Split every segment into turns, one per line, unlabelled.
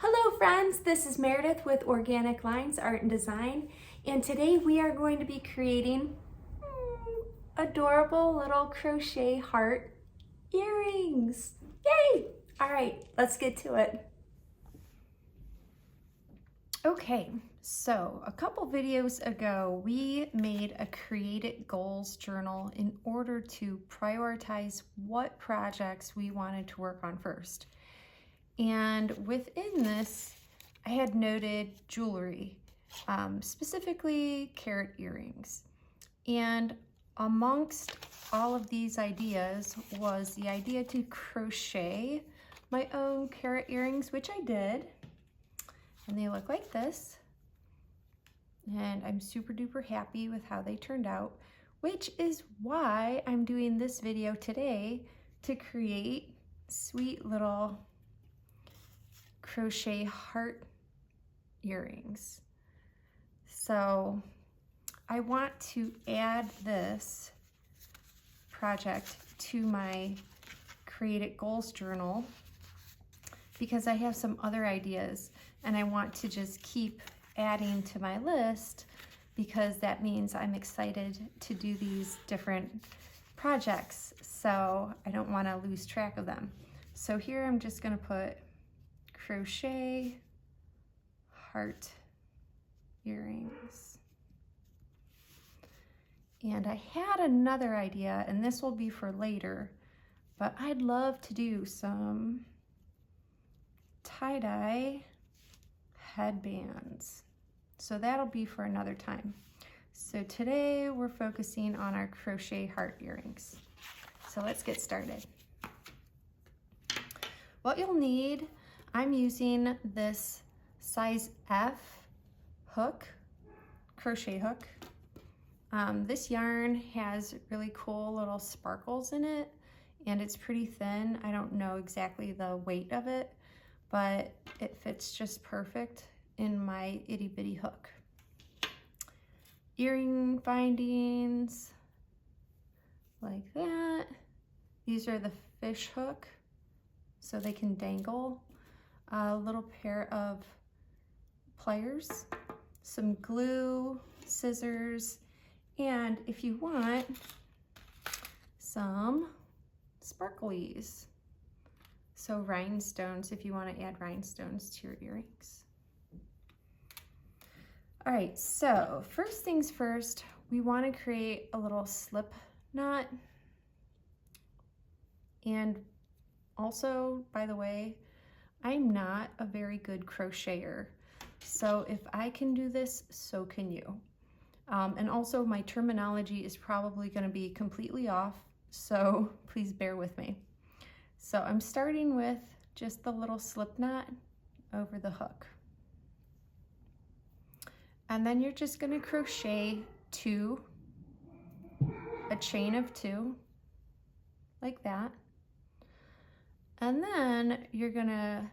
Hello friends, this is Meredith with Organic Lines Art and Design, and today we are going to be creating adorable little crochet heart earrings. Yay! All right, let's get to it. Okay, so a couple videos ago we made a created goals journal in order to prioritize what projects we wanted to work on first. And within this, I had noted jewelry, specifically carrot earrings. And amongst all of these ideas was the idea to crochet my own carrot earrings, which I did. And they look like this. And I'm super duper happy with how they turned out, which is why I'm doing this video today to create sweet little crochet heart earrings. So I want to add this project to my created goals journal because I have some other ideas and I want to just keep adding to my list because that means I'm excited to do these different projects, so I don't want to lose track of them. So here I'm just going to put crochet heart earrings. And I had another idea, and this will be for later, but I'd love to do some tie-dye headbands. So that'll be for another time. So today we're focusing on our crochet heart earrings. So let's get started. What you'll need, I'm using this size F hook, crochet hook. This yarn has really cool little sparkles in it and it's pretty thin. I don't know exactly the weight of it, but it fits just perfect in my itty bitty hook. Earring bindings, like that. These are the fish hook, so they can dangle. A little pair of pliers, some glue, scissors, and if you want, some sparklies. So rhinestones, if you want to add rhinestones to your earrings. All right, so first things first, we want to create a little slip knot. And also, by the way, I'm not a very good crocheter, so if I can do this, so can you. And also my terminology is probably going to be completely off, so please bear with me. So I'm starting with just the little slip knot over the hook. And then you're just going to crochet a chain of 2, like that. And then you're gonna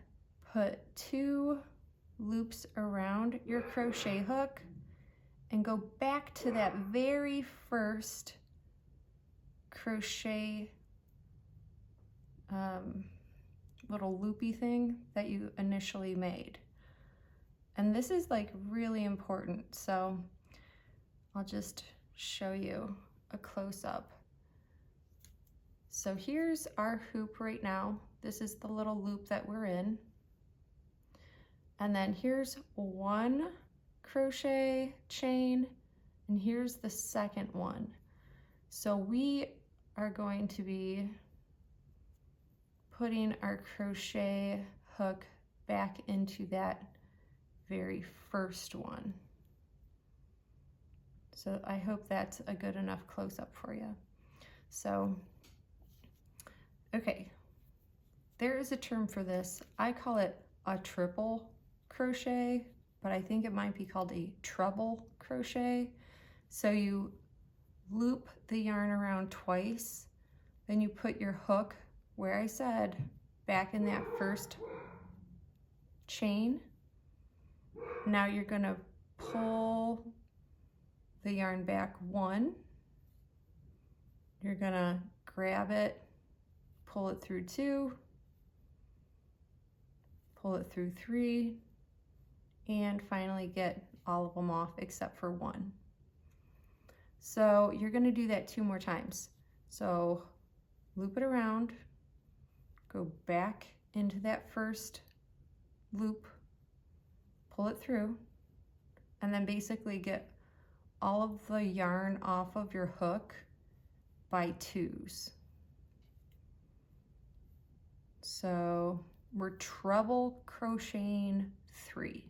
put 2 loops around your crochet hook and go back to that very first crochet little loopy thing that you initially made. And this is like really important, so I'll just show you a close-up. So here's our hoop right now. This is the little loop that we're in. And then here's 1 crochet chain, and here's the second one. So we are going to be putting our crochet hook back into that very first one. So I hope that's a good enough close-up for you. So okay, there is a term for this. I call it a triple crochet, but I think it might be called a treble crochet. So you loop the yarn around twice, then you put your hook where I said, back in that first chain. Now you're gonna pull the yarn back 1. You're gonna grab it, pull it through 2, pull it through 3, and finally get all of them off except for 1. So you're going to do that 2 more times. So loop it around, go back into that first loop, pull it through, and then basically get all of the yarn off of your hook by 2s. So we're treble crocheting 3.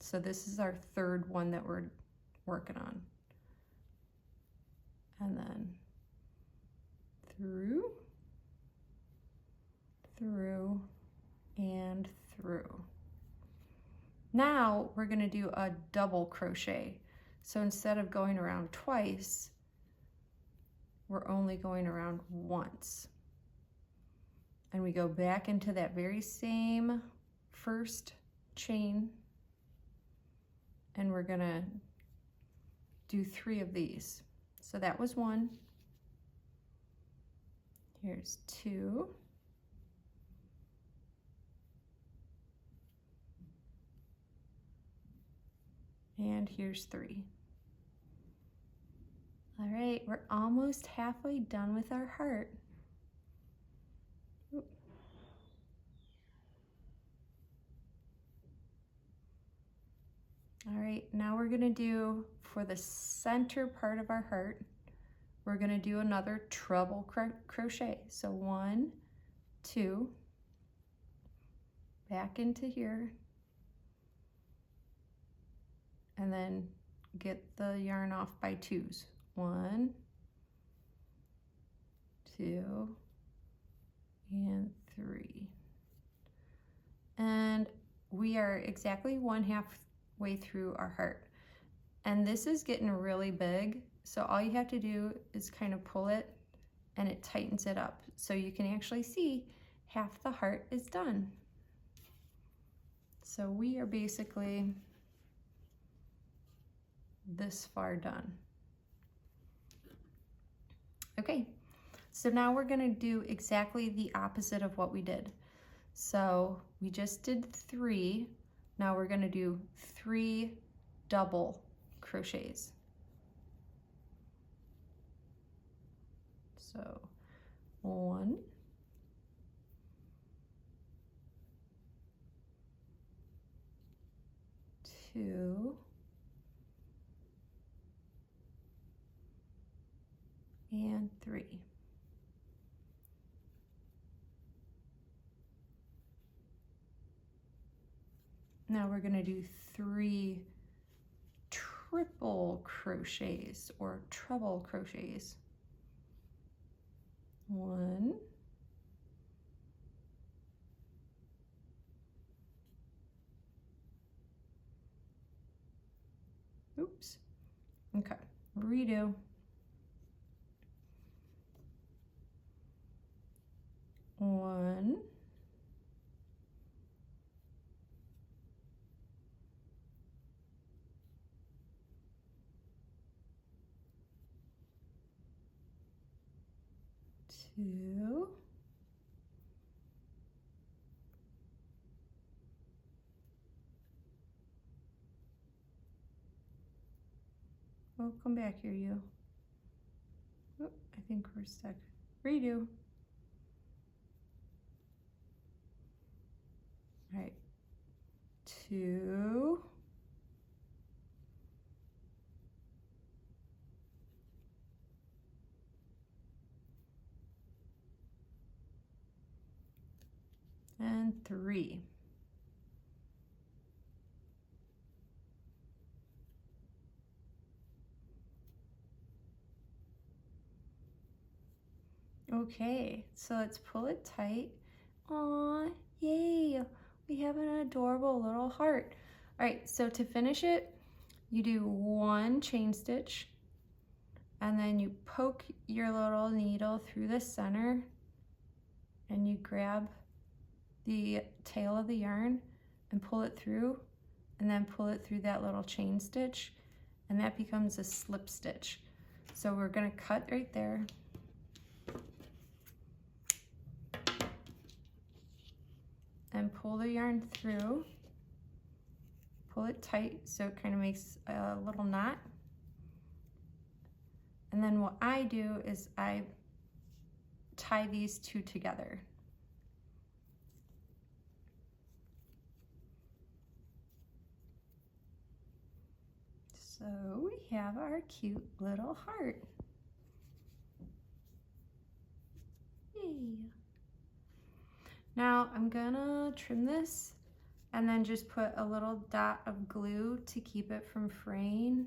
So this is our 3rd one that we're working on. And then through, through, and through. Now we're going to do a double crochet. So instead of going around twice, we're only going around once. And we go back into that very same first chain, and we're going to do 3 of these. So that was 1. Here's 2. And here's 3. All right, we're almost halfway done with our heart. Oop. All right, now we're gonna do, for the center part of our heart, we're gonna do another treble crochet. So 1, 2, back into here, and then get the yarn off by 2s. 1, 2, and 3. And we are exactly 1/2 way through our heart. And this is getting really big, so all you have to do is kind of pull it and it tightens it up. So you can actually see half the heart is done. So we are basically this far done. Okay, so now we're gonna do exactly the opposite of what we did. So we just did 3. Now we're gonna do 3 double crochets. So 1, 2, and 3. Now we're going to do 3 triple crochets or treble crochets. 1, 2, oops, okay, redo. 1, 2, oh, come back here, you. Oh, I think we're stuck. Redo. All right, 2, and 3. Okay, so let's pull it tight. Aw, yay! We have an adorable little heart. All right, so to finish it, you do 1 chain stitch, and then you poke your little needle through the center, and you grab the tail of the yarn and pull it through, and then pull it through that little chain stitch, and that becomes a slip stitch. So we're gonna cut right there. and pull the yarn through. Pull it tight so it kind of makes a little knot. And then what I do is I tie these two together. So we have our cute little heart. Yay. Now I'm gonna trim this and then just put a little dot of glue to keep it from fraying.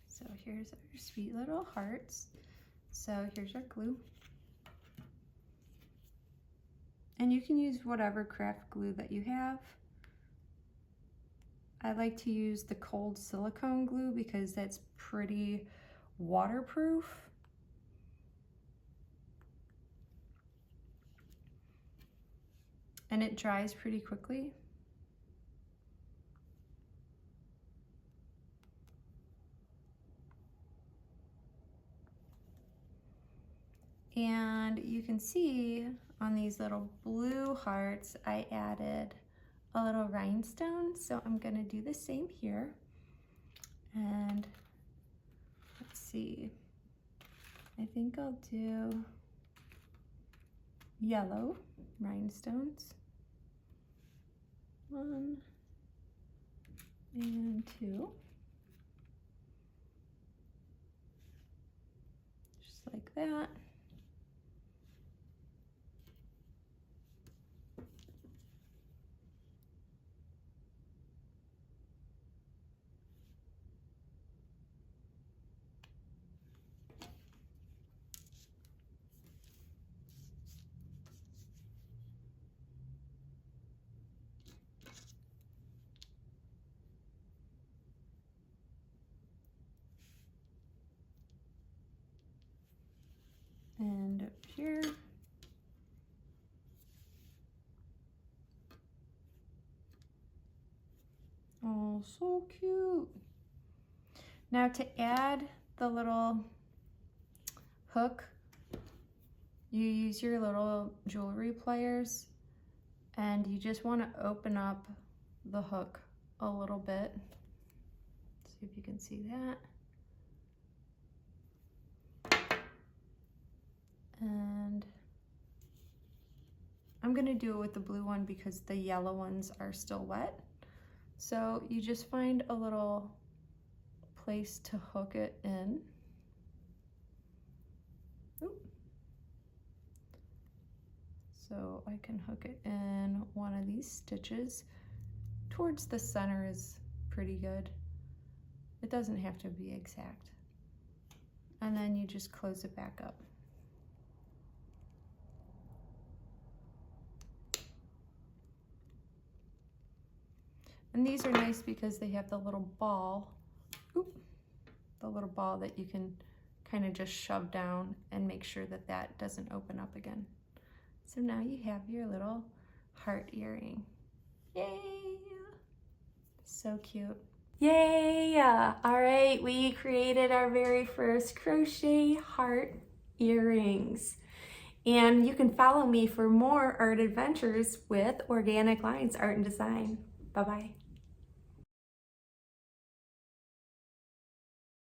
So here's our sweet little hearts. So here's our glue. And you can use whatever craft glue that you have. I like to use the cold silicone glue because that's pretty waterproof. And it dries pretty quickly. And you can see on these little blue hearts, I added a little rhinestone. So I'm gonna do the same here. And let's see, I think I'll do yellow rhinestones. 1 and 2. Just like that. And up here. Oh, so cute. Now to add the little hook, you use your little jewelry pliers and you just want to open up the hook a little bit. See if you can see that. And I'm gonna do it with the blue one because the yellow ones are still wet. So you just find a little place to hook it in. Oop. So I can hook it in one of these stitches. Towards the center is pretty good. It doesn't have to be exact. And then you just close it back up. And these are nice because they have the little ball, the little ball that you can kind of just shove down and make sure that that doesn't open up again. So now you have your little heart earring. Yay! So cute. Yay! All right, we created our very first crochet heart earrings. And you can follow me for more art adventures with Organic Lines Art and Design. Bye-bye.